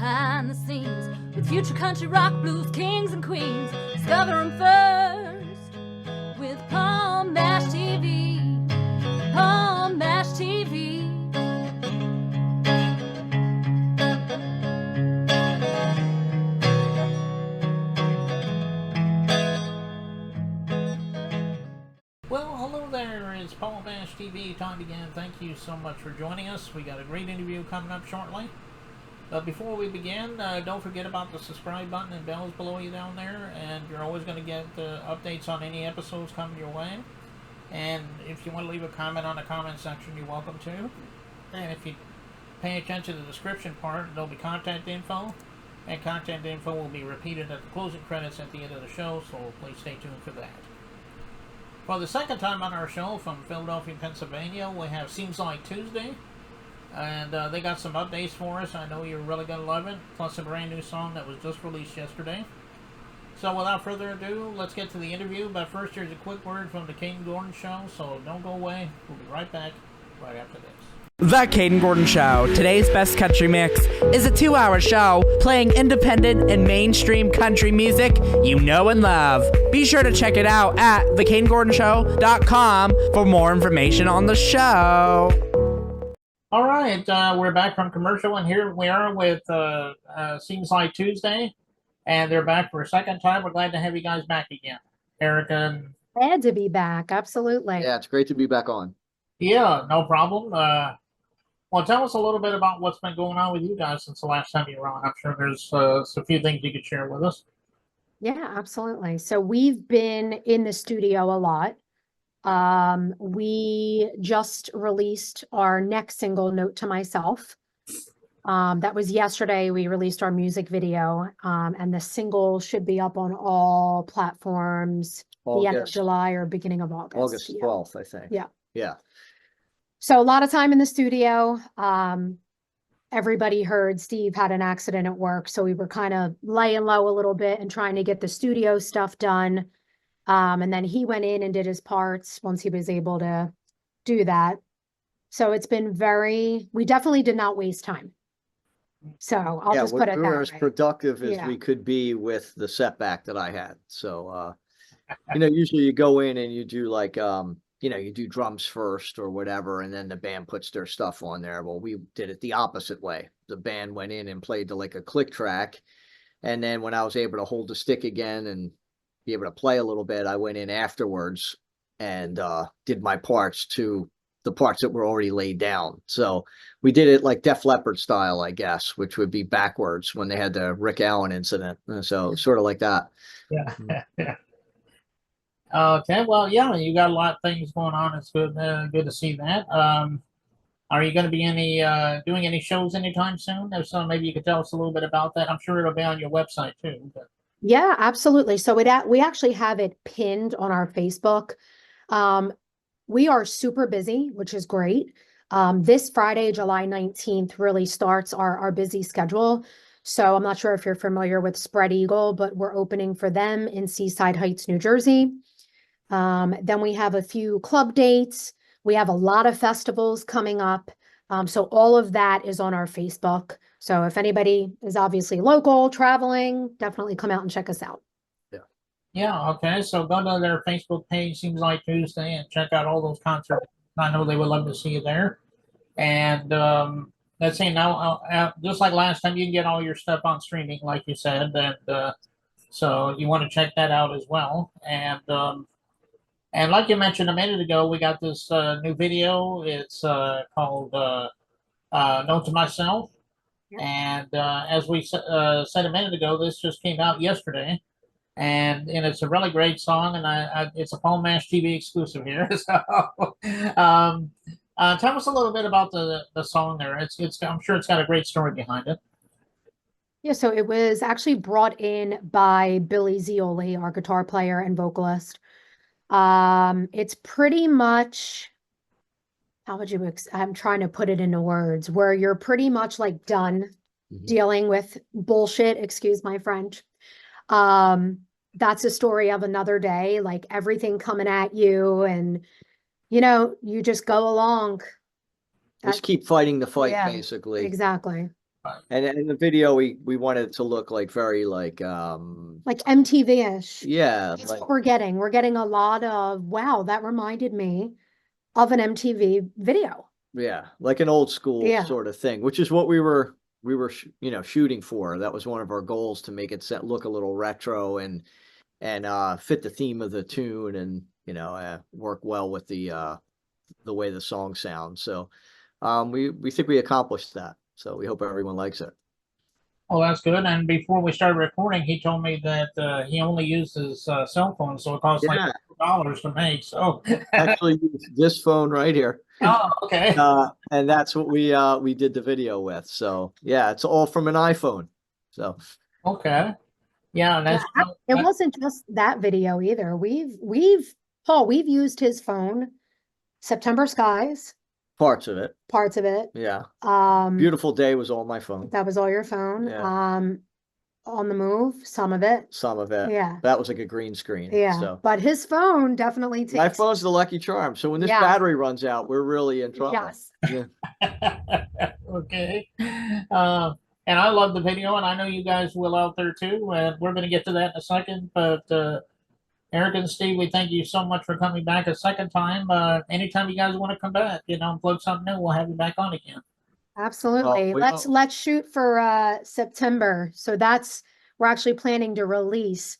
behind the scenes with future country rock blues kings and queens. Discover them first with Palm Bash TV. Palm Bash TV. Well, hello there. It's Paul Bash TV time again. Thank you so much for joining us. We got a great interview coming up shortly. But before we begin, don't forget about the subscribe button and bells below you down there. And you're always going to get updates on any episodes coming your way. And if you want to leave a comment on the comment section, you're welcome to. And if you pay attention to the description part, there'll be contact info. And contact info will be repeated at the closing credits at the end of the show, so please stay tuned for that. For the second time on our show from Philadelphia, Pennsylvania, we have Seems Like Tuesday. And they got some updates for us. I know you're really going to love it. Plus a brand new song that was just released yesterday. So without further ado, let's get to the interview. But first, here's a quick word from the Caden Gordon Show. So don't go away. We'll be right back right after this. The Caden Gordon Show. Today's best country mix is a 2-hour show playing independent and mainstream country music you know and love. Be sure to check it out at thecadengordonshow.com for more information on the show. All right, we're back from commercial, and here we are with Seems Like Tuesday, and they're back for a second time. We're glad to have you guys back again, Erica. And Glad to be back. Absolutely. Yeah, it's great to be back on. yeah, no problem. Well, tell us a little bit about what's been going on with you guys since the last time you were on. I'm sure there's a few things you could share with us. Yeah, absolutely. So we've been in the studio a lot. We just released our next single, Note to Myself. That was yesterday. We released our music video, and the single should be up on all platforms the end of July or beginning of August. August 12th, I think. Yeah. Yeah. So a lot of time in the studio. Everybody heard Steve had an accident at work, so we were kind of laying low a little bit and trying to get the studio stuff done. And then he went in and did his parts once he was able to do that. So it's been we definitely did not waste time. So I'll just put it we that were as way. productive as we could be with the setback that I had. So, usually you go in and you do like, you do drums first or whatever, and then the band puts their stuff on there. Well, we did it the opposite way. The band went in and played like a click track. And then when I was able to hold the stick again and be able to play a little bit, I went in afterwards and did my parts to the parts that were already laid down. So we did it like Def Leppard style, I guess, which would be backwards when they had the Rick Allen incident. So sort of like that. Yeah. Okay, well, yeah, you got a lot of things going on. It's good to see that. Are you going to be doing any shows anytime soon? If so, maybe you could tell us a little bit about that. I'm sure it'll be on your website too. But. Yeah, absolutely. So we actually have it pinned on our Facebook. We are super busy, which is great. This Friday, July 19th, really starts our busy schedule. So I'm not sure if you're familiar with Spread Eagle, but we're opening for them in Seaside Heights, New Jersey. Then we have a few club dates. We have a lot of festivals coming up. So all of that is on our Facebook. So if anybody is obviously local, traveling, definitely come out and check us out. Yeah, okay. So go to their Facebook page, Seems Like Tuesday, and check out all those concerts. I know they would love to see you there. And let's see, now, just like last time, you can get all your stuff on streaming, like you said. And so you want to check that out as well. And like you mentioned a minute ago, we got this new video. It's called Note to Myself. And as we said a minute ago, this just came out yesterday, and it's a really great song, and it's a Paul Bash TV exclusive here. So, tell us a little bit about the song there. I'm sure it's got a great story behind it. Yeah, so it was actually brought in by Billy Zioli, our guitar player and vocalist. It's pretty much, how would you, I'm trying to put it into words, where you're pretty much like done dealing with bullshit, excuse my French. That's a story of another day, like everything coming at you, and you just go along. Just keep fighting the fight, Yeah, basically. Exactly. And in the video, we wanted it to look like very like MTV-ish. yeah, That's like what we're getting. We're getting a lot of, wow, that reminded me of an MTV video. yeah, like an old school Yeah. sort of thing, which is what we were shooting for. That was one of our goals, to make it look a little retro and fit the theme of the tune, and work well with the way the song sounds. So we think we accomplished that. So we hope everyone likes it. Well, that's good. And before we started recording, he told me that he only uses cell phone, so it costs like Yeah. $2 to make. So, Actually, use this phone right here. oh, okay. And that's what we did the video with. So yeah, it's all from an iPhone. So Okay. Yeah, and that's It wasn't just that video either. Paul, we've used his phone, September Skies, parts of it. parts of it. Yeah. Um, Beautiful Day was all my phone. that was all your phone. Yeah. On the Move, some of it. Some of it. Yeah. That was like a green screen. Yeah. So But his phone definitely my takes. phone's the lucky charm. So when this Yeah. battery runs out, we're really in trouble. Yes. Yeah. okay. And I love the video, and I know you guys will out there too. And we're going to get to that in a second. But Eric and Steve, we thank you so much for coming back a second time. Anytime you guys want to come back, plug something new, we'll have you back on again. Absolutely. Well, Let's shoot for September. So we're actually planning to release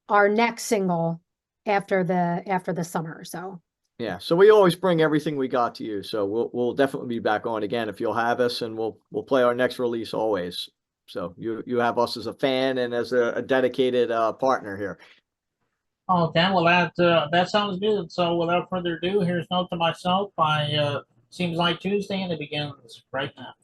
our next single after the summer. So Yeah, so we always bring everything we got to you. So we'll definitely be back on again if you'll have us, and we'll play our next release always. So you have us as a fan and as a dedicated partner here. Okay, well that sounds good. So without further ado, here's Note to Myself by Seems Like Tuesday, and it begins right now.